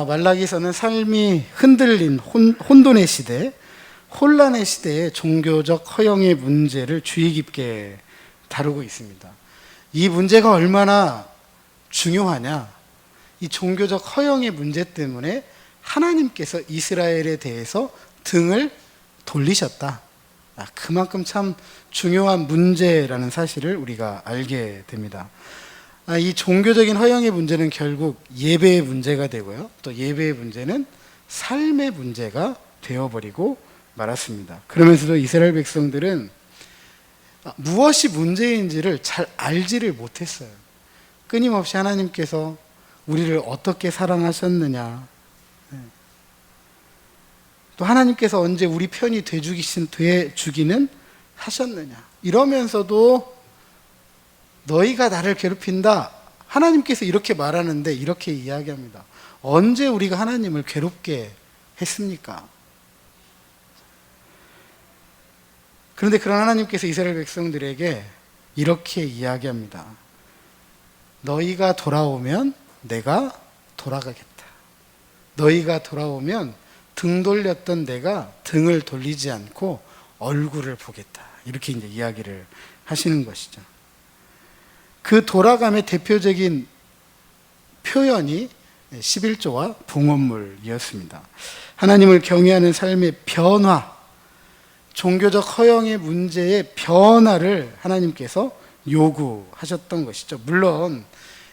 말라기서는 삶이 흔들린 혼돈의 시대, 혼란의 시대에 종교적 허영의 문제를 주의 깊게 다루고 있습니다. 이 문제가 얼마나 중요하냐? 이 종교적 허영의 문제 때문에 하나님께서 이스라엘에 대해서 등을 돌리셨다. 그만큼 참 중요한 문제라는 사실을 우리가 알게 됩니다. 이 종교적인 허영의 문제는 결국 예배의 문제가 되고요. 또 예배의 문제는 삶의 문제가 되어버리고 말았습니다. 그러면서도 이스라엘 백성들은 무엇이 문제인지를 잘 알지를 못했어요. 끊임없이 하나님께서 우리를 어떻게 사랑하셨느냐, 또 하나님께서 언제 우리 편이 되주기는 하셨느냐, 이러면서도 너희가 나를 괴롭힌다, 하나님께서 이렇게 말하는데 이렇게 이야기합니다. 언제 우리가 하나님을 괴롭게 했습니까? 그런데 그런 하나님께서 이스라엘 백성들에게 이렇게 이야기합니다. 너희가 돌아오면 내가 돌아가겠다. 너희가 돌아오면 등 돌렸던 내가 등을 돌리지 않고 얼굴을 보겠다. 이렇게 이제 이야기를 하시는 것이죠. 그 돌아감의 대표적인 표현이 11조와 봉헌물이었습니다. 하나님을 경외하는 삶의 변화, 종교적 허영의 문제의 변화를 하나님께서 요구하셨던 것이죠. 물론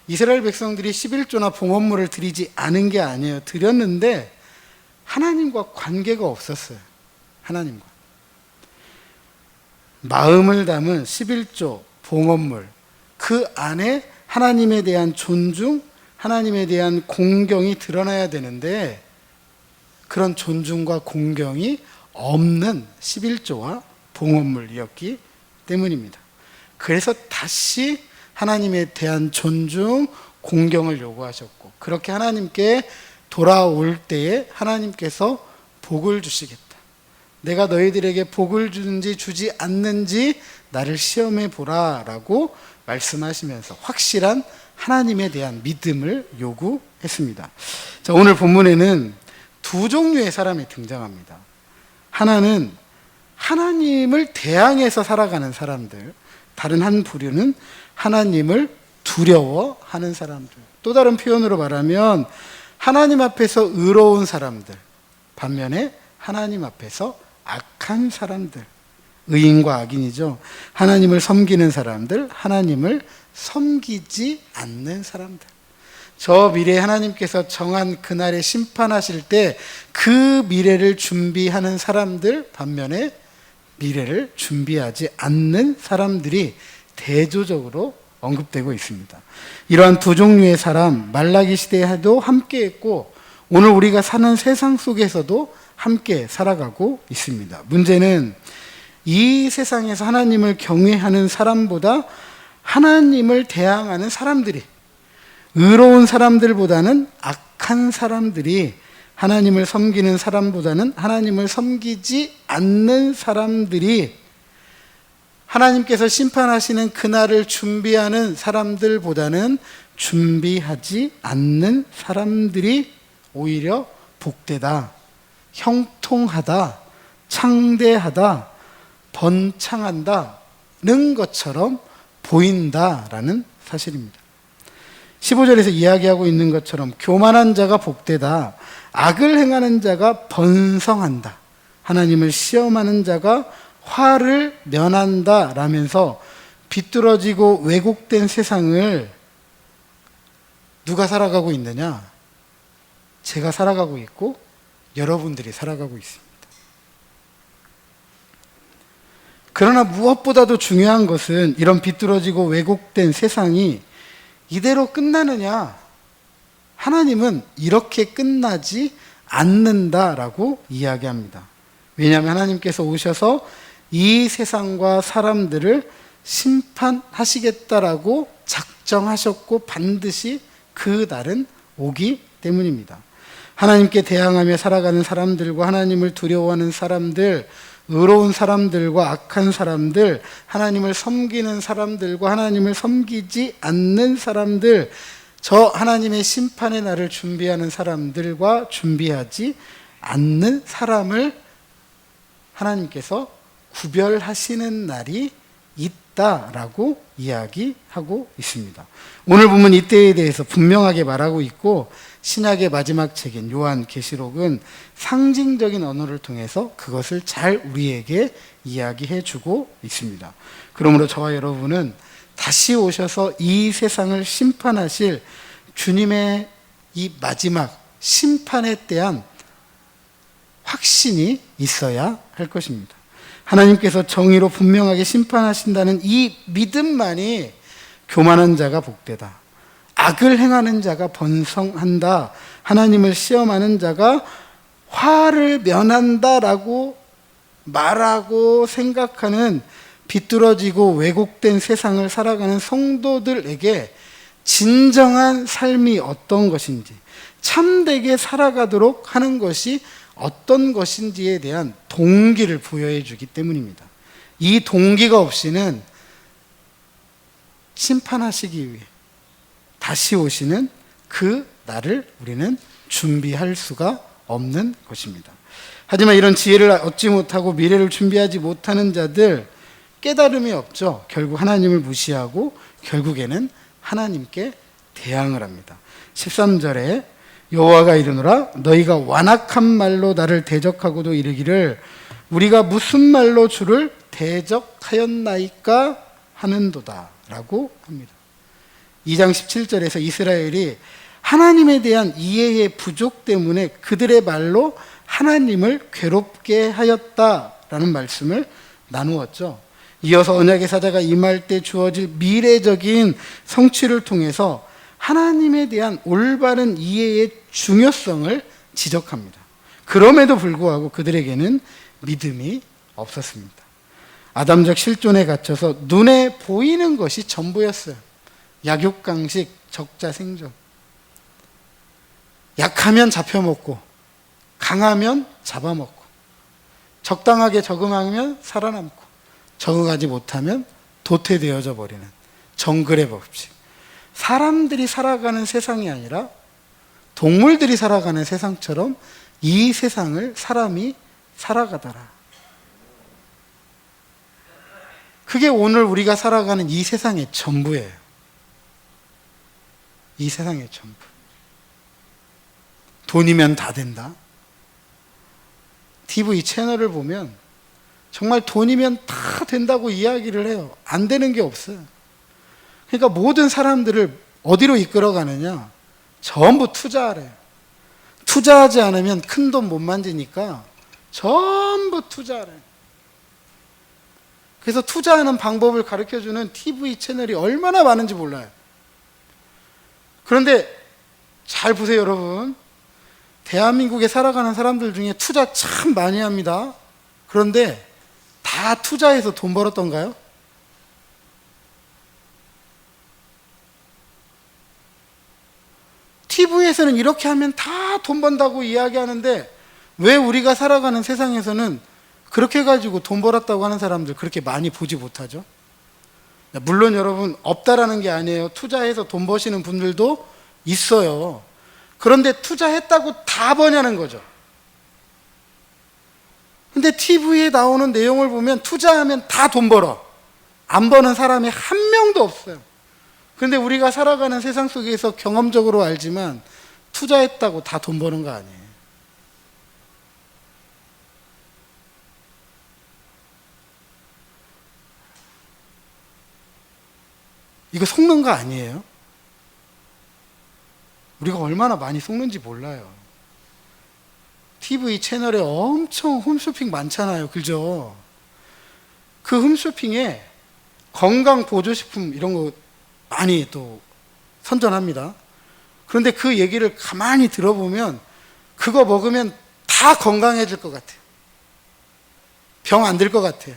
이스라엘 백성들이 11조나 봉헌물을 드리지 않은 게 아니에요. 드렸는데 하나님과 관계가 없었어요. 하나님과 마음을 담은 11조 봉헌물, 그 안에 하나님에 대한 존중, 하나님에 대한 공경이 드러나야 되는데 그런 존중과 공경이 없는 11조와 봉헌물이었기 때문입니다. 그래서 다시 하나님에 대한 존중, 공경을 요구하셨고, 그렇게 하나님께 돌아올 때에 하나님께서 복을 주시겠다. 내가 너희들에게 복을 주는지 주지 않는지 나를 시험해 보라라고 말씀하시면서 확실한 하나님에 대한 믿음을 요구했습니다. 자, 오늘 본문에는 두 종류의 사람이 등장합니다. 하나는 하나님을 대항해서 살아가는 사람들, 다른 한 부류는 하나님을 두려워하는 사람들. 또 다른 표현으로 말하면 하나님 앞에서 의로운 사람들, 반면에 하나님 앞에서 악한 사람들, 의인과 악인이죠. 하나님을 섬기는 사람들, 하나님을 섬기지 않는 사람들. 저 미래에 하나님께서 정한 그날에 심판하실 때 그 미래를 준비하는 사람들, 반면에 미래를 준비하지 않는 사람들이 대조적으로 언급되고 있습니다. 이러한 두 종류의 사람, 말라기 시대에도 함께했고 오늘 우리가 사는 세상 속에서도 함께 살아가고 있습니다. 문제는 이 세상에서 하나님을 경외하는 사람보다 하나님을 대항하는 사람들이, 의로운 사람들보다는 악한 사람들이, 하나님을 섬기는 사람보다는 하나님을 섬기지 않는 사람들이, 하나님께서 심판하시는 그날을 준비하는 사람들보다는 준비하지 않는 사람들이 오히려 복되다, 형통하다, 창대하다, 번창한다는 것처럼 보인다라는 사실입니다. 15절에서 이야기하고 있는 것처럼 교만한 자가 복되다, 악을 행하는 자가 번성한다, 하나님을 시험하는 자가 화를 면한다 라면서 비뚤어지고 왜곡된 세상을 누가 살아가고 있느냐? 제가 살아가고 있고 여러분들이 살아가고 있습니다. 그러나 무엇보다도 중요한 것은 이런 비뚤어지고 왜곡된 세상이 이대로 끝나느냐? 하나님은 이렇게 끝나지 않는다라고 이야기합니다. 왜냐하면 하나님께서 오셔서 이 세상과 사람들을 심판하시겠다라고 작정하셨고 반드시 그 날은 오기 때문입니다. 하나님께 대항하며 살아가는 사람들과 하나님을 두려워하는 사람들, 의로운 사람들과 악한 사람들, 하나님을 섬기는 사람들과 하나님을 섬기지 않는 사람들, 저 하나님의 심판의 날을 준비하는 사람들과 준비하지 않는 사람을 하나님께서 구별하시는 날이 있다라고 이야기하고 있습니다. 오늘 보면 이때에 대해서 분명하게 말하고 있고, 신약의 마지막 책인 요한계시록은 상징적인 언어를 통해서 그것을 잘 우리에게 이야기해 주고 있습니다. 그러므로 저와 여러분은 다시 오셔서 이 세상을 심판하실 주님의 이 마지막 심판에 대한 확신이 있어야 할 것입니다. 하나님께서 정의로 분명하게 심판하신다는 이 믿음만이 교만한 자가 복되다, 악을 행하는 자가 번성한다, 하나님을 시험하는 자가 화를 면한다라고 말하고 생각하는 비뚤어지고 왜곡된 세상을 살아가는 성도들에게 진정한 삶이 어떤 것인지, 참되게 살아가도록 하는 것이 어떤 것인지에 대한 동기를 부여해 주기 때문입니다. 이 동기가 없이는 심판하시기 위해 다시 오시는 그 날을 우리는 준비할 수가 없는 것입니다. 하지만 이런 지혜를 얻지 못하고 미래를 준비하지 못하는 자들, 깨달음이 없죠. 결국 하나님을 무시하고 결국에는 하나님께 대항을 합니다. 13절에 여호와가 이르노라 너희가 완악한 말로 나를 대적하고도 이르기를 우리가 무슨 말로 주를 대적하였나이까 하는도다 라고 합니다. 2장 17절에서 이스라엘이 하나님에 대한 이해의 부족 때문에 그들의 말로 하나님을 괴롭게 하였다라는 말씀을 나누었죠. 이어서 언약의 사자가 임할 때 주어질 미래적인 성취를 통해서 하나님에 대한 올바른 이해의 중요성을 지적합니다. 그럼에도 불구하고 그들에게는 믿음이 없었습니다. 아담적 실존에 갇혀서 눈에 보이는 것이 전부였어요. 약육강식, 적자생존. 약하면 잡혀먹고 강하면 잡아먹고 적당하게 적응하면 살아남고 적응하지 못하면 도태되어져 버리는 정글의 법칙. 사람들이 살아가는 세상이 아니라 동물들이 살아가는 세상처럼 이 세상을 사람이 살아가더라. 그게 오늘 우리가 살아가는 이 세상의 전부예요. 이 세상의 전부. 돈이면 다 된다. TV 채널을 보면 정말 돈이면 다 된다고 이야기를 해요. 안 되는 게 없어요. 그러니까 모든 사람들을 어디로 이끌어가느냐? 전부 투자하래요. 투자하지 않으면 큰 돈 못 만지니까 전부 투자하래요. 그래서 투자하는 방법을 가르쳐주는 TV 채널이 얼마나 많은지 몰라요. 그런데 잘 보세요, 여러분. 대한민국에 살아가는 사람들 중에 투자 참 많이 합니다. 그런데 다 투자해서 돈 벌었던가요? TV에서는 이렇게 하면 다 돈 번다고 이야기하는데 왜 우리가 살아가는 세상에서는 그렇게 가지고 돈 벌었다고 하는 사람들 그렇게 많이 보지 못하죠? 물론 여러분 없다라는 게 아니에요. 투자해서 돈 버시는 분들도 있어요. 그런데 투자했다고 다 버냐는 거죠. 근데 TV에 나오는 내용을 보면 투자하면 다 돈 벌어. 안 버는 사람이 한 명도 없어요. 그런데 우리가 살아가는 세상 속에서 경험적으로 알지만 투자했다고 다 돈 버는 거 아니에요. 이거 속는 거 아니에요? 우리가 얼마나 많이 속는지 몰라요. TV 채널에 엄청 홈쇼핑 많잖아요. 그죠? 그 홈쇼핑에 건강 보조식품 이런 거 많이 또 선전합니다. 그런데 그 얘기를 가만히 들어보면 그거 먹으면 다 건강해질 것 같아요. 병 안 들 것 같아요.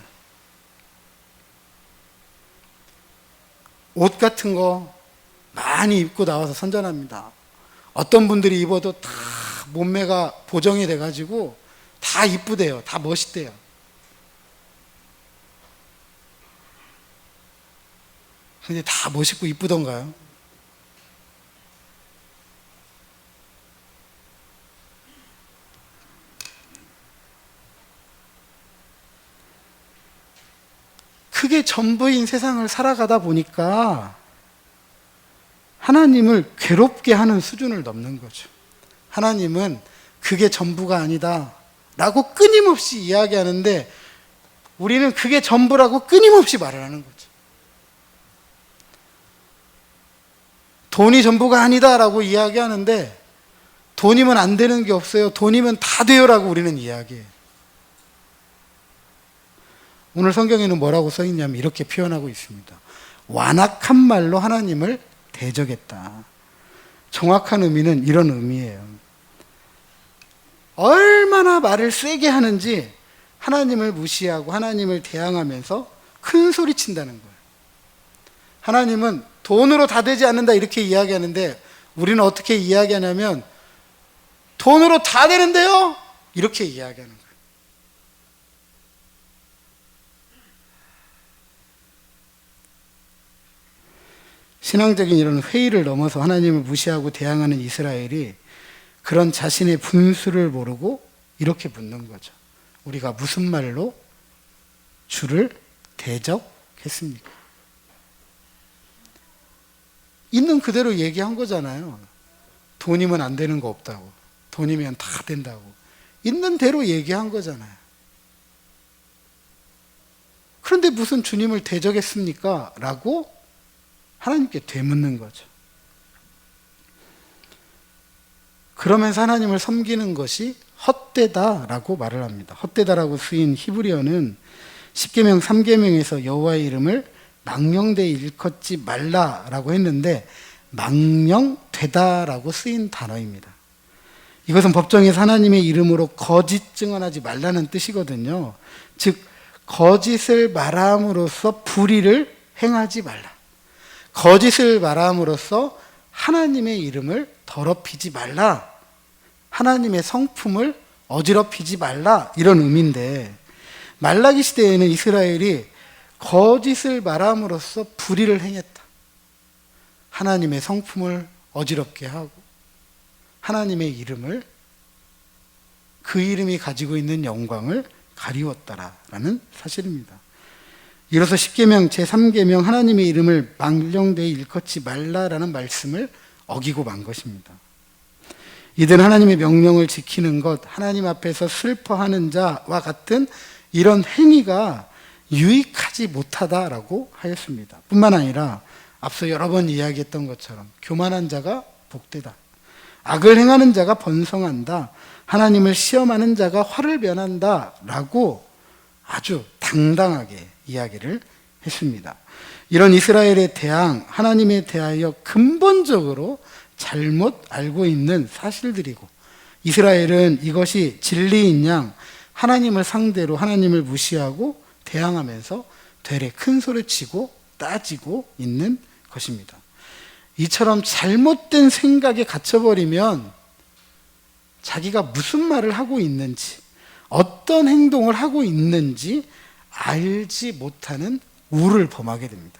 옷 같은 거 많이 입고 나와서 선전합니다. 어떤 분들이 입어도 다 몸매가 보정이 돼가지고 다 이쁘대요. 다 멋있대요. 근데 다 멋있고 이쁘던가요? 그게 전부인 세상을 살아가다 보니까 하나님을 괴롭게 하는 수준을 넘는 거죠. 하나님은 그게 전부가 아니다 라고 끊임없이 이야기하는데 우리는 그게 전부라고 끊임없이 말을 하는 거죠. 돈이 전부가 아니다 라고 이야기하는데 돈이면 안 되는 게 없어요. 돈이면 다 돼요 라고 우리는 이야기해요. 오늘 성경에는 뭐라고 써 있냐면 이렇게 표현하고 있습니다. 완악한 말로 하나님을 대적했다. 정확한 의미는 이런 의미예요. 얼마나 말을 세게 하는지 하나님을 무시하고 하나님을 대항하면서 큰 소리 친다는 거예요. 하나님은 돈으로 다 되지 않는다 이렇게 이야기하는데 우리는 어떻게 이야기하냐면 돈으로 다 되는데요? 이렇게 이야기하는 거예요. 신앙적인 이런 회의를 넘어서 하나님을 무시하고 대항하는 이스라엘이 그런 자신의 분수를 모르고 이렇게 묻는 거죠. 우리가 무슨 말로 주를 대적했습니까? 있는 그대로 얘기한 거잖아요. 돈이면 안 되는 거 없다고. 돈이면 다 된다고. 있는 대로 얘기한 거잖아요. 그런데 무슨 주님을 대적했습니까? 라고 하나님께 되묻는 거죠. 그러면서 하나님을 섬기는 것이 헛되다라고 말을 합니다. 헛되다라고 쓰인 히브리어는 10계명 3계명에서 여호와의 이름을 망령되이 일컫지 말라라고 했는데 망령되다라고 쓰인 단어입니다. 이것은 법정에서 하나님의 이름으로 거짓 증언하지 말라는 뜻이거든요. 즉 거짓을 말함으로써 불의를 행하지 말라. 거짓을 말함으로써 하나님의 이름을 더럽히지 말라. 하나님의 성품을 어지럽히지 말라. 이런 의미인데 말라기 시대에는 이스라엘이 거짓을 말함으로써 불의를 행했다. 하나님의 성품을 어지럽게 하고 하나님의 이름을 그 이름이 가지고 있는 영광을 가리웠다라는 사실입니다. 이로써 10계명 제3계명 하나님의 이름을 망령되이 일컫지 말라라는 말씀을 어기고 만 것입니다. 이들은 하나님의 명령을 지키는 것, 하나님 앞에서 슬퍼하는 자와 같은 이런 행위가 유익하지 못하다라고 하였습니다. 뿐만 아니라 앞서 여러 번 이야기했던 것처럼 교만한 자가 복되다. 악을 행하는 자가 번성한다. 하나님을 시험하는 자가 화를 면한다. 라고 아주 당당하게 이야기를 했습니다. 이런 이스라엘에 대항, 하나님에 대하여 근본적으로 잘못 알고 있는 사실들이고 이스라엘은 이것이 진리인 양 하나님을 상대로 하나님을 무시하고 대항하면서 되레 큰 소리치고 따지고 있는 것입니다. 이처럼 잘못된 생각에 갇혀버리면 자기가 무슨 말을 하고 있는지 어떤 행동을 하고 있는지 알지 못하는 우를 범하게 됩니다.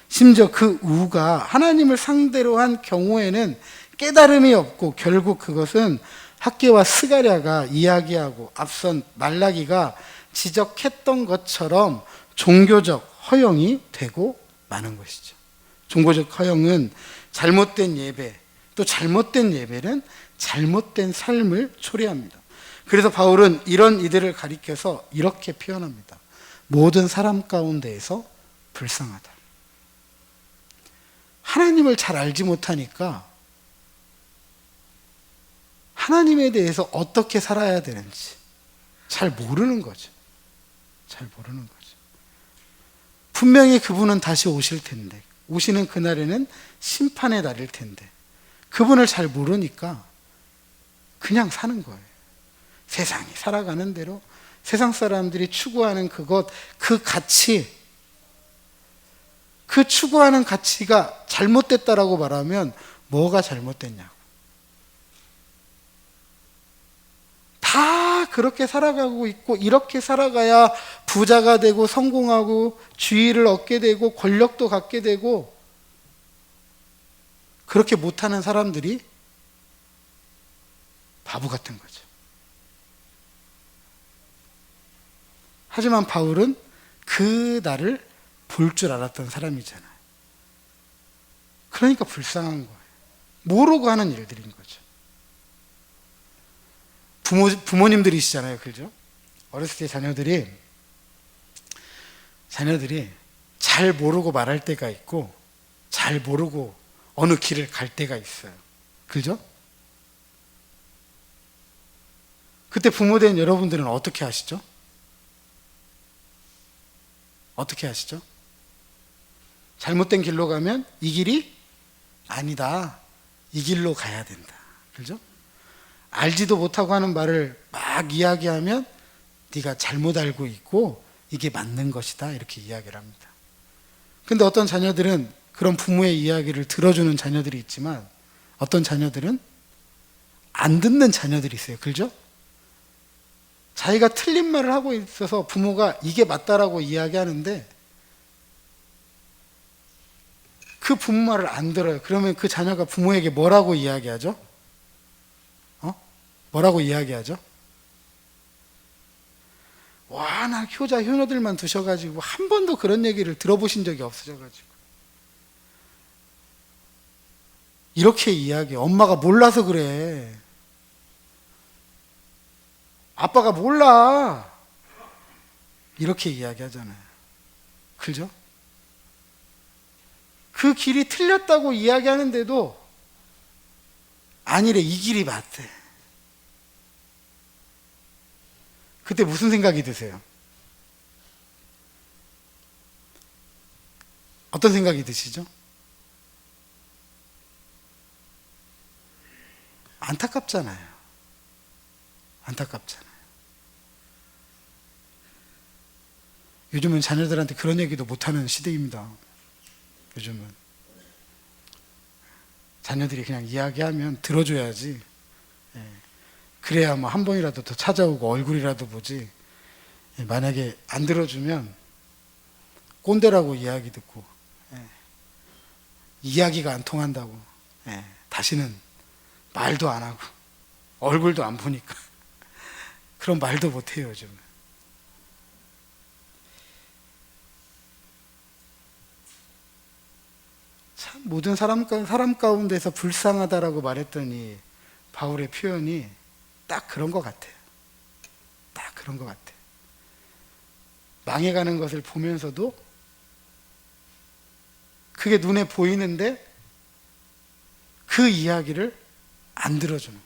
심지어 그 우가 하나님을 상대로 한 경우에는 깨달음이 없고 결국 그것은 학개와 스가랴가 이야기하고 앞선 말라기가 지적했던 것처럼 종교적 허영이 되고 마는 것이죠. 종교적 허영은 잘못된 예배, 또 잘못된 예배는 잘못된 삶을 초래합니다. 그래서 바울은 이런 이들을 가리켜서 이렇게 표현합니다. 모든 사람 가운데에서 불쌍하다. 하나님을 잘 알지 못하니까 하나님에 대해서 어떻게 살아야 되는지 잘 모르는 거죠. 잘 모르는 거죠. 분명히 그분은 다시 오실 텐데, 오시는 그날에는 심판의 날일 텐데, 그분을 잘 모르니까 그냥 사는 거예요. 세상이 살아가는 대로 세상 사람들이 추구하는 그것, 그 가치, 그 추구하는 가치가 잘못됐다라고 말하면 뭐가 잘못됐냐고. 다 그렇게 살아가고 있고 이렇게 살아가야 부자가 되고 성공하고 주의를 얻게 되고 권력도 갖게 되고 그렇게 못하는 사람들이 바보 같은 거죠. 하지만 바울은 그 날을 볼 줄 알았던 사람이잖아요. 그러니까 불쌍한 거예요. 모르고 하는 일들인 거죠. 부모님들이시잖아요. 그죠? 어렸을 때 자녀들이 잘 모르고 말할 때가 있고 잘 모르고 어느 길을 갈 때가 있어요. 그죠? 그때 부모 된 여러분들은 어떻게 하시죠? 어떻게 하시죠? 잘못된 길로 가면 이 길이 아니다. 이 길로 가야 된다. 그죠? 알지도 못하고 하는 말을 막 이야기하면 네가 잘못 알고 있고 이게 맞는 것이다. 이렇게 이야기를 합니다. 근데 어떤 자녀들은 그런 부모의 이야기를 들어주는 자녀들이 있지만 어떤 자녀들은 안 듣는 자녀들이 있어요. 그죠? 자기가 틀린 말을 하고 있어서 부모가 이게 맞다라고 이야기하는데 그 부모 말을 안 들어요. 그러면 그 자녀가 부모에게 뭐라고 이야기하죠? 뭐라고 이야기하죠? 와, 나 효자, 효녀들만 두셔가지고 한 번도 그런 얘기를 들어보신 적이 없으셔가지고. 이렇게 이야기해. 엄마가 몰라서 그래. 아빠가 몰라. 이렇게 이야기하잖아요. 그죠? 그 길이 틀렸다고 이야기하는데도 아니래, 이 길이 맞대. 그때 무슨 생각이 드세요? 어떤 생각이 드시죠? 안타깝잖아요. 안타깝잖아요. 요즘은 자녀들한테 그런 얘기도 못하는 시대입니다. 요즘은 자녀들이 그냥 이야기하면 들어줘야지. 그래야 뭐 한 번이라도 더 찾아오고 얼굴이라도 보지. 만약에 안 들어주면 꼰대라고 이야기 듣고 이야기가 안 통한다고 다시는 말도 안 하고 얼굴도 안 보니까 그런 말도 못해요. 요즘은. 참 모든 사람 가운데서 불쌍하다라고 말했더니 바울의 표현이 딱 그런 것 같아요. 딱 그런 것 같아요. 망해가는 것을 보면서도 그게 눈에 보이는데 그 이야기를 안 들어주는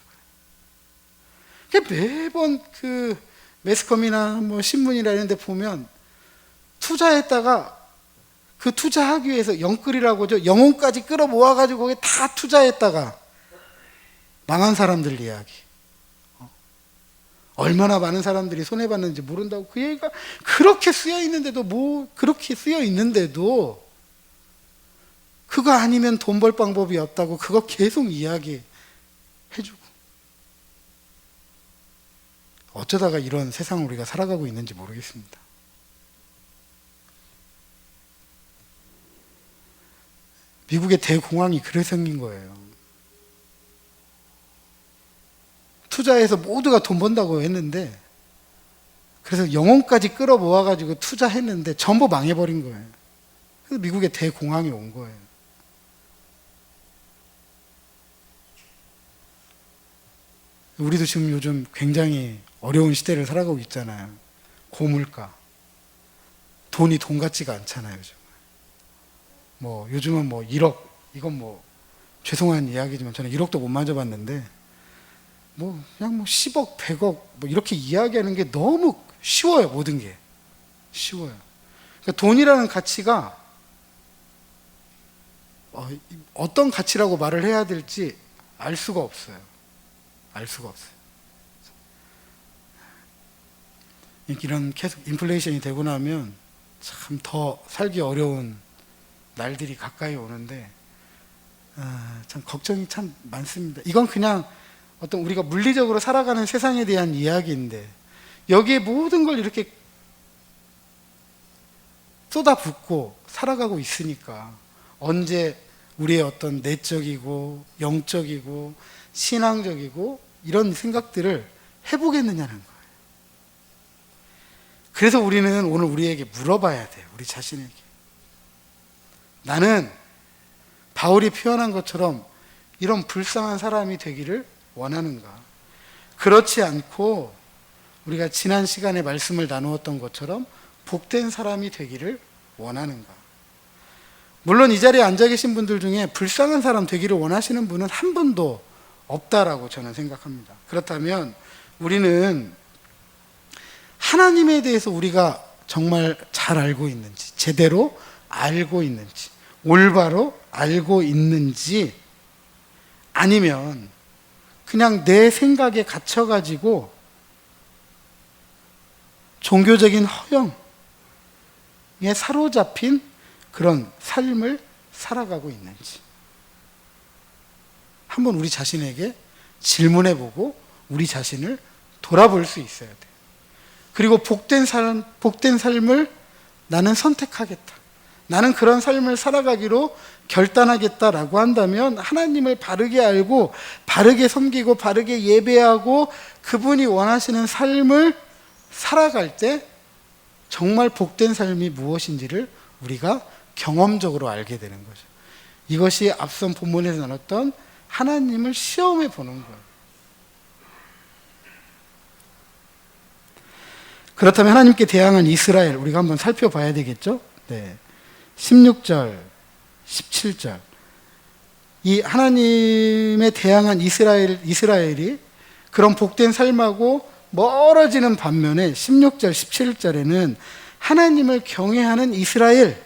거예요. 매번 그 매스컴이나 뭐 신문이나 이런 데 보면 투자했다가 그 투자하기 위해서 영끌이라고죠. 영혼까지 끌어모아가지고 거기에 다 투자했다가 망한 사람들 이야기. 얼마나 많은 사람들이 손해봤는지 모른다고 그 얘기가 그렇게 쓰여 있는데도 그렇게 쓰여 있는데도 그거 아니면 돈 벌 방법이 없다고 그거 계속 이야기해주고 어쩌다가 이런 세상을 우리가 살아가고 있는지 모르겠습니다. 미국의 대공황이 그래서 생긴 거예요. 투자해서 모두가 돈 번다고 했는데 그래서 영혼까지 끌어모아가지고 투자했는데 전부 망해버린 거예요. 그래서 미국의 대공황이 온 거예요. 우리도 지금 요즘 굉장히 어려운 시대를 살아가고 있잖아요. 고물가. 돈이 돈 같지가 않잖아요. 요즘. 뭐 요즘은 뭐 1억, 이건 뭐 죄송한 이야기지만 저는 1억도 못 만져봤는데 뭐 그냥 뭐 10억, 100억 뭐 이렇게 이야기하는 게 너무 쉬워요. 모든 게 쉬워요. 그러니까 돈이라는 가치가 어떤 가치라고 말을 해야 될지 알 수가 없어요. 알 수가 없어요. 이런 계속 인플레이션이 되고 나면 참 더 살기 어려운 날들이 가까이 오는데 참 걱정이 참 많습니다. 이건 그냥 어떤 우리가 물리적으로 살아가는 세상에 대한 이야기인데 여기에 모든 걸 이렇게 쏟아붓고 살아가고 있으니까 언제 우리의 어떤 내적이고 영적이고 신앙적이고 이런 생각들을 해보겠느냐는 거예요. 그래서 우리는 오늘 우리에게 물어봐야 돼요. 우리 자신에게. 나는 바울이 표현한 것처럼 이런 불쌍한 사람이 되기를 원하는가? 그렇지 않고 우리가 지난 시간에 말씀을 나누었던 것처럼 복된 사람이 되기를 원하는가? 물론 이 자리에 앉아 계신 분들 중에 불쌍한 사람 되기를 원하시는 분은 한 분도 없다라고 저는 생각합니다. 그렇다면 우리는 하나님에 대해서 우리가 정말 잘 알고 있는지, 제대로 알고 있는지, 올바로 알고 있는지, 아니면 그냥 내 생각에 갇혀가지고 종교적인 허영에 사로잡힌 그런 삶을 살아가고 있는지 한번 우리 자신에게 질문해보고 우리 자신을 돌아볼 수 있어야 돼요. 그리고 복된 삶을 나는 선택하겠다, 나는 그런 삶을 살아가기로 결단하겠다라고 한다면 하나님을 바르게 알고 바르게 섬기고 바르게 예배하고 그분이 원하시는 삶을 살아갈 때 정말 복된 삶이 무엇인지를 우리가 경험적으로 알게 되는 거죠. 이것이 앞선 본문에서 나눴던 하나님을 시험해 보는 거예요. 그렇다면 하나님께 대항한 이스라엘 우리가 한번 살펴봐야 되겠죠? 네. 16절, 17절. 이 하나님에 대항한 이스라엘이 그런 복된 삶하고 멀어지는 반면에 16절, 17절에는 하나님을 경외하는 이스라엘,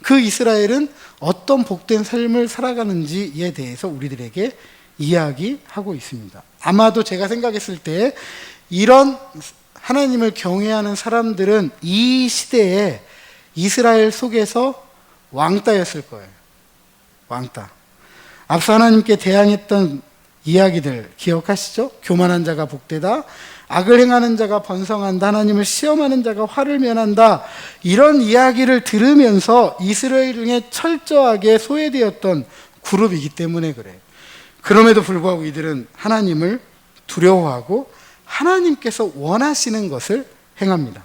그 이스라엘은 어떤 복된 삶을 살아가는지에 대해서 우리들에게 이야기하고 있습니다. 아마도 제가 생각했을 때 이런 하나님을 경외하는 사람들은 이 시대에 이스라엘 속에서 왕따였을 거예요. 왕따. 앞서 하나님께 대항했던 이야기들 기억하시죠? 교만한 자가 복되다, 악을 행하는 자가 번성한다, 하나님을 시험하는 자가 화를 면한다, 이런 이야기를 들으면서 이스라엘 중에 철저하게 소외되었던 그룹이기 때문에 그래요. 그럼에도 불구하고 이들은 하나님을 두려워하고 하나님께서 원하시는 것을 행합니다.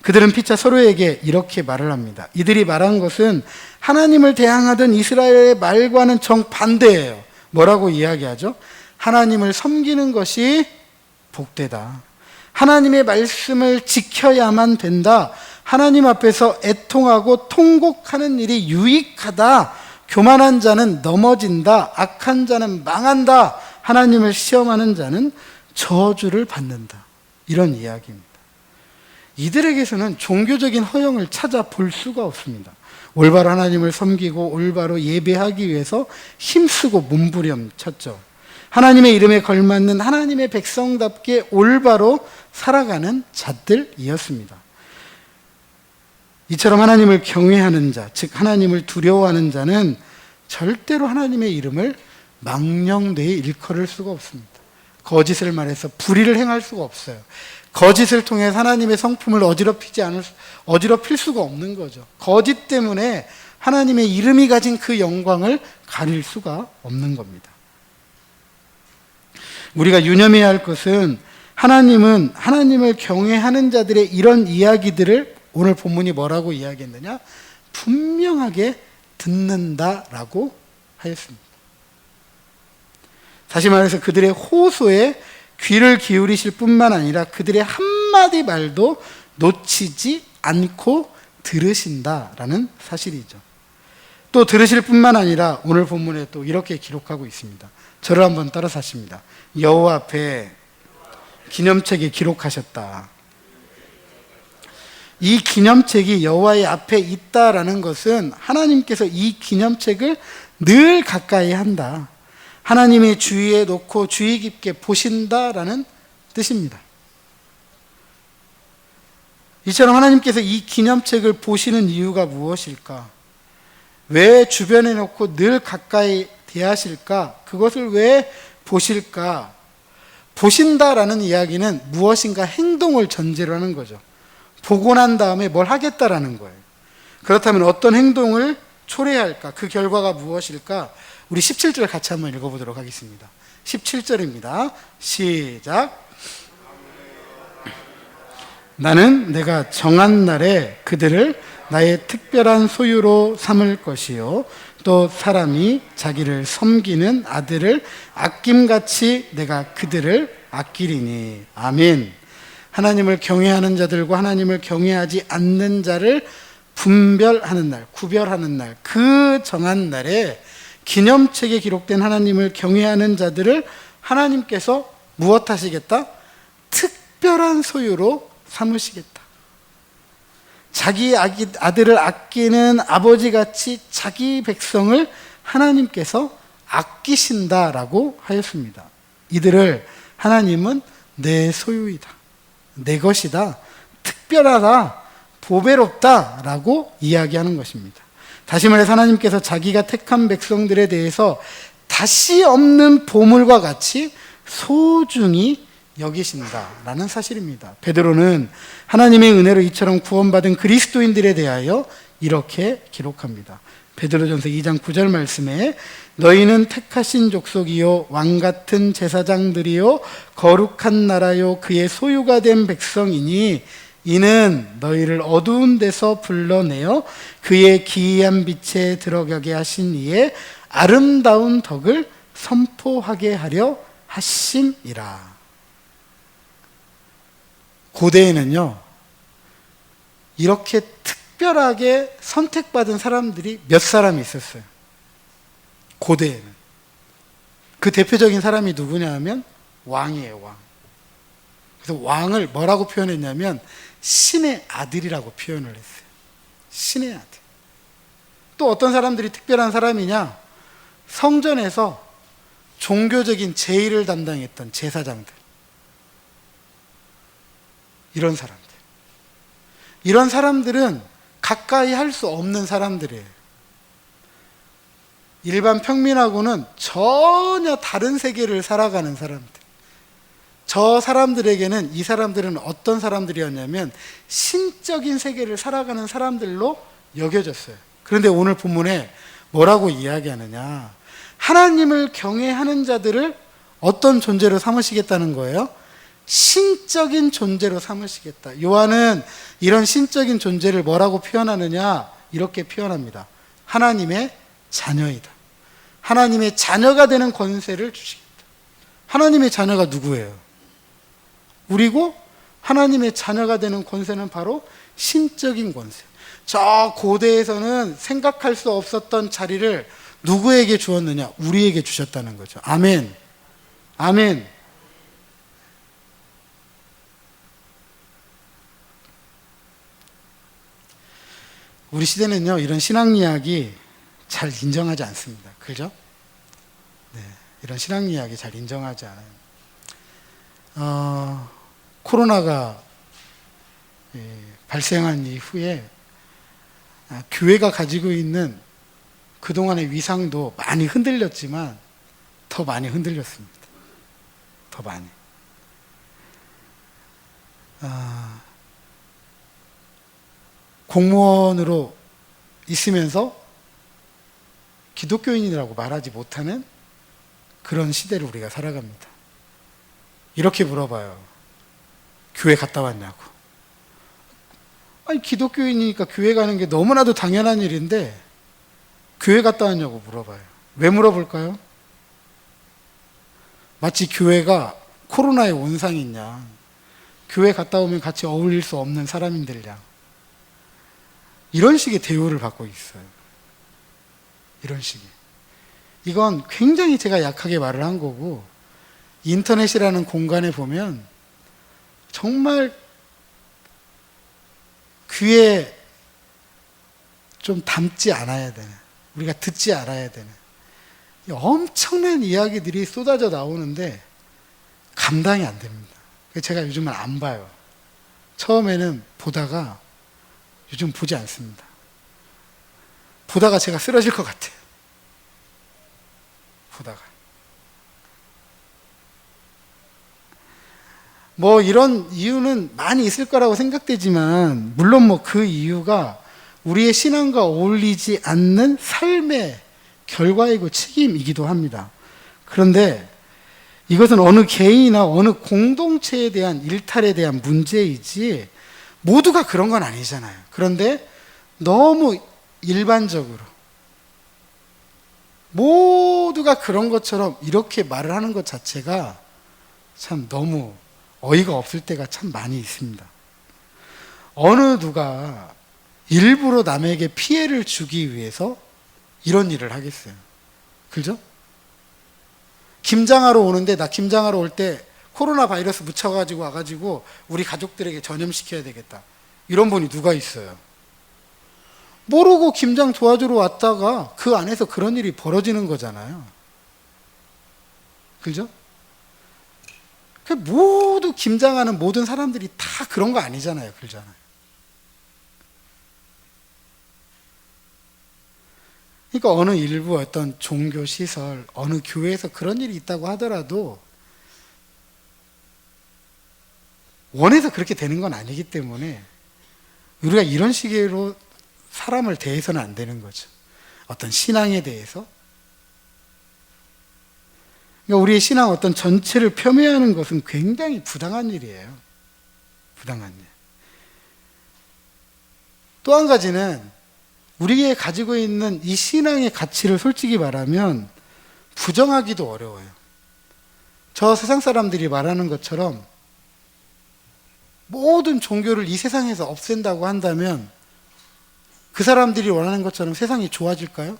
그들은 피차 서로에게 이렇게 말을 합니다. 이들이 말한 것은 하나님을 대항하던 이스라엘의 말과는 정반대예요. 뭐라고 이야기하죠? 하나님을 섬기는 것이 복되다. 하나님의 말씀을 지켜야만 된다. 하나님 앞에서 애통하고 통곡하는 일이 유익하다. 교만한 자는 넘어진다. 악한 자는 망한다. 하나님을 시험하는 자는 저주를 받는다. 이런 이야기입니다. 이들에게서는 종교적인 허영을 찾아볼 수가 없습니다. 올바로 하나님을 섬기고 올바로 예배하기 위해서 힘쓰고 몸부림쳤죠. 하나님의 이름에 걸맞는 하나님의 백성답게 올바로 살아가는 자들이었습니다. 이처럼 하나님을 경외하는 자, 즉 하나님을 두려워하는 자는 절대로 하나님의 이름을 망령되이 일컬을 수가 없습니다. 거짓을 말해서 불의를 행할 수가 없어요. 거짓을 통해 하나님의 성품을 어지럽힐 수가 없는 거죠. 거짓 때문에 하나님의 이름이 가진 그 영광을 가릴 수가 없는 겁니다. 우리가 유념해야 할 것은 하나님은 하나님을 경외하는 자들의 이런 이야기들을 오늘 본문이 뭐라고 이야기했느냐? 분명하게 듣는다라고 하였습니다. 다시 말해서 그들의 호소에 귀를 기울이실 뿐만 아니라 그들의 한마디 말도 놓치지 않고 들으신다라는 사실이죠. 또 들으실 뿐만 아니라 오늘 본문에 또 이렇게 기록하고 있습니다. 저를 한번 따라서 하십니다. 여호와 앞에 기념책에 기록하셨다. 이 기념책이 여호와의 앞에 있다라는 것은 하나님께서 이 기념책을 늘 가까이 한다. 하나님의 주위에 놓고 주의 깊게 보신다라는 뜻입니다. 이처럼 하나님께서 이 기념책을 보시는 이유가 무엇일까? 왜 주변에 놓고 늘 가까이 대하실까? 그것을 왜 보실까? 보신다라는 이야기는 무엇인가 행동을 전제로 하는 거죠. 보고 난 다음에 뭘 하겠다라는 거예요. 그렇다면 어떤 행동을 초래할까? 그 결과가 무엇일까? 우리 17절 같이 한번 읽어보도록 하겠습니다. 17절입니다. 시작. 나는 내가 정한 날에 그들을 나의 특별한 소유로 삼을 것이요 또 사람이 자기를 섬기는 아들을 아낌같이 내가 그들을 아끼리니. 아멘. 하나님을 경외하는 자들과 하나님을 경외하지 않는 자를 분별하는 날, 구별하는 날, 그 정한 날에 기념책에 기록된 하나님을 경외하는 자들을 하나님께서 무엇 하시겠다? 특별한 소유로 삼으시겠다. 자기 아들을 아끼는 아버지같이 자기 백성을 하나님께서 아끼신다라고 하였습니다. 이들을 하나님은 내 소유이다, 내 것이다, 특별하다, 보배롭다라고 이야기하는 것입니다. 다시 말해서 하나님께서 자기가 택한 백성들에 대해서 다시 없는 보물과 같이 소중히 여기신다라는 사실입니다. 베드로는 하나님의 은혜로 이처럼 구원받은 그리스도인들에 대하여 이렇게 기록합니다. 베드로전서 2장 9절 말씀에 너희는 택하신 족속이요 왕같은 제사장들이요 거룩한 나라요 그의 소유가 된 백성이니 이는 너희를 어두운 데서 불러내어 그의 기이한 빛에 들어가게 하신 이의 아름다운 덕을 선포하게 하려 하심이라. 고대에는요, 이렇게 특별하게 선택받은 사람들이 몇 사람이 있었어요. 고대에는. 그 대표적인 사람이 누구냐 하면 왕이에요, 왕. 그래서 왕을 뭐라고 표현했냐면 신의 아들이라고 표현을 했어요. 신의 아들. 또 어떤 사람들이 특별한 사람이냐? 성전에서 종교적인 제의를 담당했던 제사장들. 이런 사람들. 이런 사람들은 가까이 할 수 없는 사람들이에요. 일반 평민하고는 전혀 다른 세계를 살아가는 사람들. 저 사람들에게는 이 사람들은 어떤 사람들이었냐면 신적인 세계를 살아가는 사람들로 여겨졌어요. 그런데 오늘 본문에 뭐라고 이야기하느냐? 하나님을 경외하는 자들을 어떤 존재로 삼으시겠다는 거예요? 신적인 존재로 삼으시겠다. 요한은 이런 신적인 존재를 뭐라고 표현하느냐? 이렇게 표현합니다. 하나님의 자녀이다. 하나님의 자녀가 되는 권세를 주시겠다. 하나님의 자녀가 누구예요? 우리고 하나님의 자녀가 되는 권세는 바로 신적인 권세. 저 고대에서는 생각할 수 없었던 자리를 누구에게 주었느냐? 우리에게 주셨다는 거죠. 아멘. 아멘. 우리 시대는요, 이런 신앙 이야기 잘 인정하지 않습니다. 그죠? 네, 이런 신앙 이야기 잘 인정하지 않아요. 코로나가 발생한 이후에 교회가 가지고 있는 그동안의 위상도 많이 흔들렸지만 더 많이 흔들렸습니다. 더 많이. 공무원으로 있으면서 기독교인이라고 말하지 못하는 그런 시대를 우리가 살아갑니다. 이렇게 물어봐요. 교회 갔다 왔냐고. 아니, 기독교인이니까 교회 가는 게 너무나도 당연한 일인데 교회 갔다 왔냐고 물어봐요. 왜 물어볼까요? 마치 교회가 코로나의 온상인 양, 교회 갔다 오면 같이 어울릴 수 없는 사람인들 양, 이런 식의 대우를 받고 있어요. 이런 식의. 이건 굉장히 제가 약하게 말을 한 거고, 인터넷이라는 공간에 보면 정말 귀에 좀 담지 않아야 되는, 우리가 듣지 않아야 되는 엄청난 이야기들이 쏟아져 나오는데 감당이 안 됩니다. 제가 요즘은 안 봐요. 처음에는 보다가 요즘 보지 않습니다. 보다가 제가 쓰러질 것 같아요. 보다가. 뭐 이런 이유는 많이 있을 거라고 생각되지만, 물론 뭐 그 이유가 우리의 신앙과 어울리지 않는 삶의 결과이고 책임이기도 합니다. 그런데 이것은 어느 개인이나 어느 공동체에 대한 일탈에 대한 문제이지 모두가 그런 건 아니잖아요. 그런데 너무 일반적으로 모두가 그런 것처럼 이렇게 말을 하는 것 자체가 참 너무 어이가 없을 때가 참 많이 있습니다. 어느 누가 일부러 남에게 피해를 주기 위해서 이런 일을 하겠어요. 그죠? 김장하러 오는데, 나 김장하러 올 때 코로나 바이러스 묻혀가지고 와가지고 우리 가족들에게 전염시켜야 되겠다, 이런 분이 누가 있어요? 모르고 김장 도와주러 왔다가 그 안에서 그런 일이 벌어지는 거잖아요. 그죠? 모두 김장하는 모든 사람들이 다 그런 거 아니잖아요. 그러잖아요. 그러니까 어느 일부 어떤 종교 시설, 어느 교회에서 그런 일이 있다고 하더라도 원해서 그렇게 되는 건 아니기 때문에 우리가 이런 식으로 사람을 대해서는 안 되는 거죠. 어떤 신앙에 대해서. 그러니까 우리의 신앙 어떤 전체를 폄훼하는 것은 굉장히 부당한 일이에요. 부당한 일. 또 한 가지는 우리가 가지고 있는 이 신앙의 가치를 솔직히 말하면 부정하기도 어려워요. 저 세상 사람들이 말하는 것처럼 모든 종교를 이 세상에서 없앤다고 한다면 그 사람들이 원하는 것처럼 세상이 좋아질까요?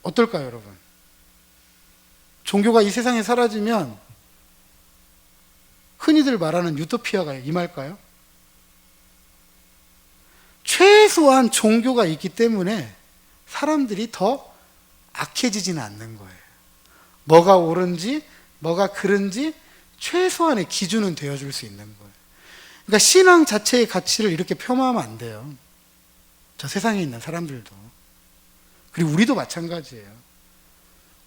어떨까요, 여러분? 종교가 이 세상에 사라지면 흔히들 말하는 유토피아가 임할까요? 최소한 종교가 있기 때문에 사람들이 더 악해지지는 않는 거예요. 뭐가 옳은지, 뭐가 그른지 최소한의 기준은 되어줄 수 있는 거예요. 그러니까 신앙 자체의 가치를 이렇게 폄하하면 안 돼요. 저 세상에 있는 사람들도. 그리고 우리도 마찬가지예요.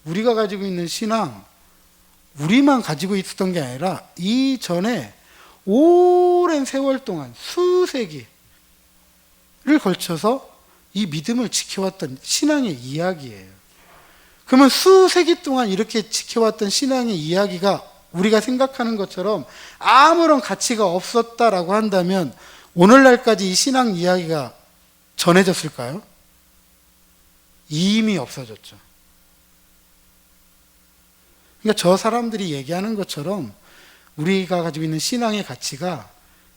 우리가 가지고 있는 신앙, 우리만 가지고 있었던 게 아니라 이전에 오랜 세월 동안 수세기를 걸쳐서 이 믿음을 지켜왔던 신앙의 이야기예요. 그러면 수세기 동안 이렇게 지켜왔던 신앙의 이야기가 우리가 생각하는 것처럼 아무런 가치가 없었다라고 한다면 오늘날까지 이 신앙 이야기가 전해졌을까요? 이미 없어졌죠. 그러니까 저 사람들이 얘기하는 것처럼 우리가 가지고 있는 신앙의 가치가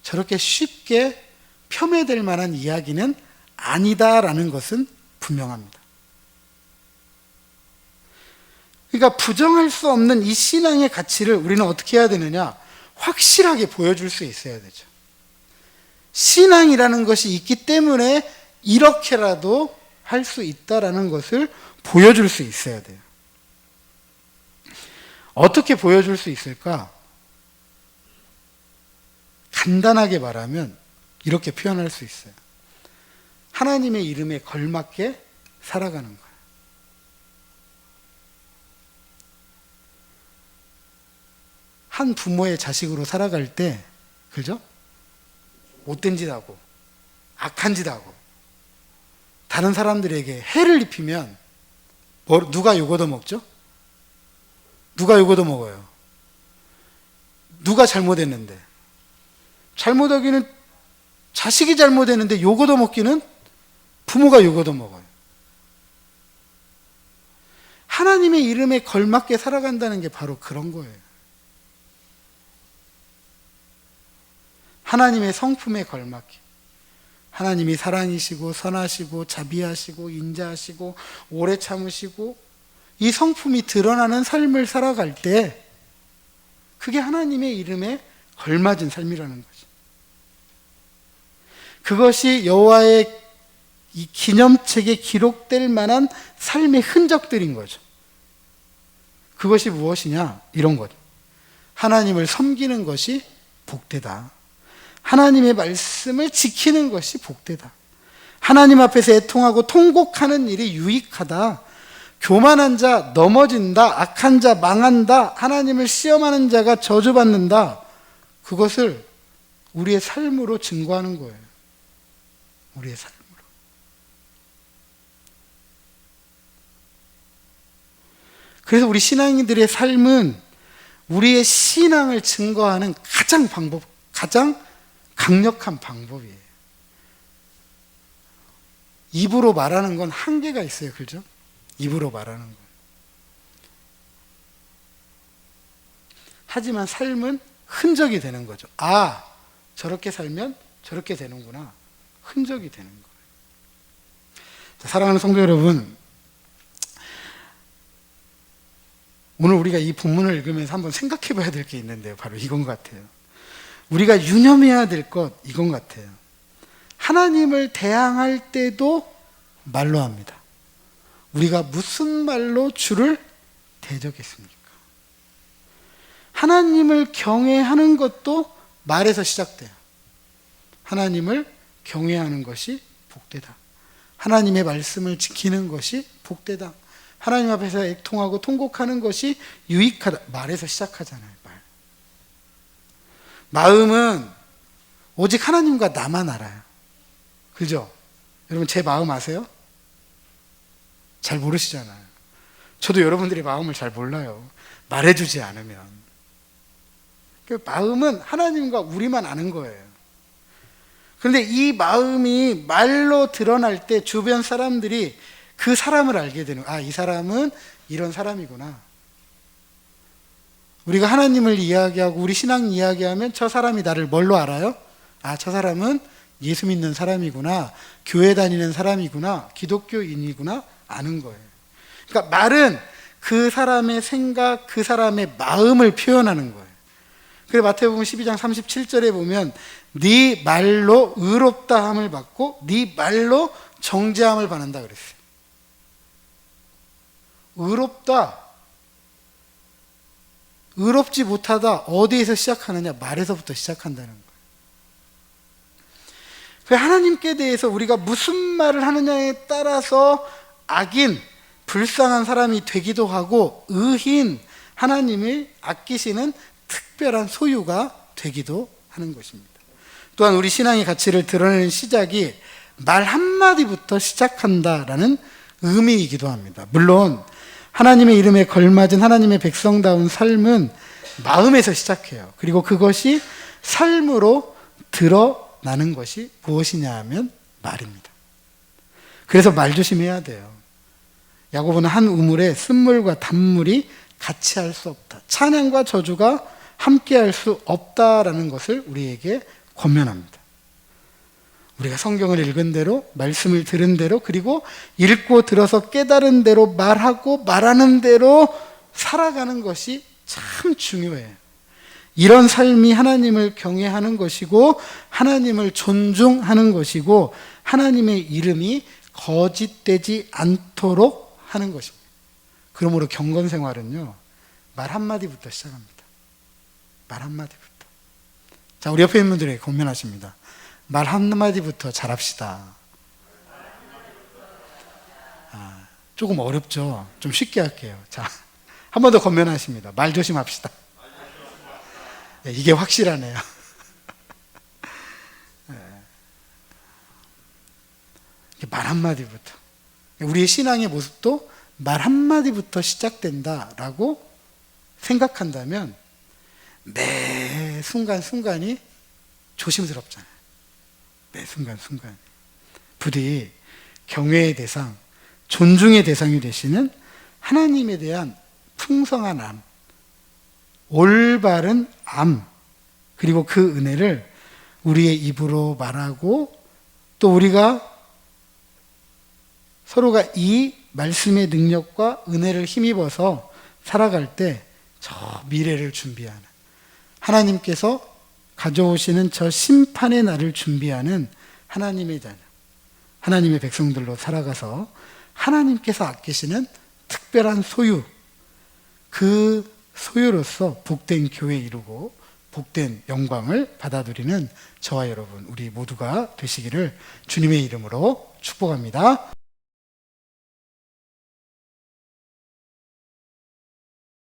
저렇게 쉽게 폄훼될 만한 이야기는 아니다라는 것은 분명합니다. 그러니까 부정할 수 없는 이 신앙의 가치를 우리는 어떻게 해야 되느냐? 확실하게 보여줄 수 있어야 되죠. 신앙이라는 것이 있기 때문에 이렇게라도 할 수 있다라는 것을 보여줄 수 있어야 돼요. 어떻게 보여줄 수 있을까? 간단하게 말하면 이렇게 표현할 수 있어요. 하나님의 이름에 걸맞게 살아가는 거예요. 한 부모의 자식으로 살아갈 때, 그죠? 못된 짓 하고, 악한 짓 하고, 다른 사람들에게 해를 입히면, 누가 욕 얻어먹죠? 누가 욕 얻어먹어요? 누가 잘못했는데? 잘못하기는 자식이 잘못했는데 욕 얻어먹기는 부모가 욕 얻어먹어요. 하나님의 이름에 걸맞게 살아간다는 게 바로 그런 거예요. 하나님의 성품에 걸맞게. 하나님이 사랑이시고 선하시고 자비하시고 인자하시고 오래 참으시고 이 성품이 드러나는 삶을 살아갈 때 그게 하나님의 이름에 걸맞은 삶이라는 거죠. 그것이 여호와의 이 기념책에 기록될 만한 삶의 흔적들인 거죠. 그것이 무엇이냐? 이런 거죠. 하나님을 섬기는 것이 복되다. 하나님의 말씀을 지키는 것이 복되다. 하나님 앞에서 애통하고 통곡하는 일이 유익하다. 교만한 자 넘어진다. 악한 자 망한다. 하나님을 시험하는 자가 저주받는다. 그것을 우리의 삶으로 증거하는 거예요. 우리의 삶으로. 그래서 우리 신앙인들의 삶은 우리의 신앙을 증거하는 가장 강력한 방법이에요. 입으로 말하는 건 한계가 있어요. 그죠? 입으로 말하는 건. 하지만 삶은 흔적이 되는 거죠. 아, 저렇게 살면 저렇게 되는구나. 흔적이 되는 거예요. 자, 사랑하는 성도 여러분, 오늘 우리가 이 본문을 읽으면서 한번 생각해 봐야 될 게 있는데요. 바로 이건 것 같아요. 우리가 유념해야 될 것 이건 것 같아요. 하나님을 대항할 때도 말로 합니다. 우리가 무슨 말로 주를 대적했습니까? 하나님을 경외하는 것도 말에서 시작돼요. 하나님을 경외하는 것이 복되다. 하나님의 말씀을 지키는 것이 복되다. 하나님 앞에서 애통하고 통곡하는 것이 유익하다. 말에서 시작하잖아요. 마음은 오직 하나님과 나만 알아요. 그죠? 여러분 제 마음 아세요? 잘 모르시잖아요. 저도 여러분들의 마음을 잘 몰라요. 말해주지 않으면. 그 마음은 하나님과 우리만 아는 거예요. 그런데 이 마음이 말로 드러날 때 주변 사람들이 그 사람을 알게 되는 거예요. 아, 이 사람은 이런 사람이구나. 우리가 하나님을 이야기하고 우리 신앙 이야기하면 저 사람이 나를 뭘로 알아요? 아, 저 사람은 예수 믿는 사람이구나, 교회 다니는 사람이구나, 기독교인이구나 아는 거예요. 그러니까 말은 그 사람의 생각, 그 사람의 마음을 표현하는 거예요. 그래서 마태복음 12장 37절에 보면 네 말로 의롭다함을 받고 네 말로 정죄함을 받는다 그랬어요. 의롭다, 의롭지 못하다 어디에서 시작하느냐? 말에서부터 시작한다는 거예요. 하나님께 대해서 우리가 무슨 말을 하느냐에 따라서 악인, 불쌍한 사람이 되기도 하고 의인, 하나님을 아끼시는 특별한 소유가 되기도 하는 것입니다. 또한 우리 신앙의 가치를 드러내는 시작이 말 한마디부터 시작한다라는 의미이기도 합니다. 물론 하나님의 이름에 걸맞은 하나님의 백성다운 삶은 마음에서 시작해요. 그리고 그것이 삶으로 드러나는 것이 무엇이냐 하면 말입니다. 그래서 말 조심해야 돼요. 야고보는 한 우물에 쓴물과 단물이 같이 할 수 없다. 찬양과 저주가 함께 할 수 없다라는 것을 우리에게 권면합니다. 우리가 성경을 읽은 대로, 말씀을 들은 대로, 그리고 읽고 들어서 깨달은 대로 말하고 말하는 대로 살아가는 것이 참 중요해요. 이런 삶이 하나님을 경외하는 것이고 하나님을 존중하는 것이고 하나님의 이름이 거짓되지 않도록 하는 것입니다. 그러므로 경건생활은요, 말 한마디부터 시작합니다. 말 한마디부터. 자, 우리 옆에 있는 분들에게 권면하십니다. 말 한마디부터 잘합시다. 조금 어렵죠? 좀 쉽게 할게요. 자, 한 번 더 권면하십니다. 말 조심합시다. 네, 이게 확실하네요. 말 한마디부터. 우리의 신앙의 모습도 말 한마디부터 시작된다라고 생각한다면 매 순간순간이 조심스럽잖아요. 매 순간순간. 부디 경외의 대상, 존중의 대상이 되시는 하나님에 대한 풍성한 암, 올바른 암, 그리고 그 은혜를 우리의 입으로 말하고 또 우리가 서로가 이 말씀의 능력과 은혜를 힘입어서 살아갈 때 저 미래를 준비하는, 하나님께서 가져오시는 저 심판의 날을 준비하는 하나님의 자녀, 하나님의 백성들로 살아가서 하나님께서 아끼시는 특별한 소유, 그 소유로서 복된 교회 이루고 복된 영광을 받아들이는 저와 여러분, 우리 모두가 되시기를 주님의 이름으로 축복합니다.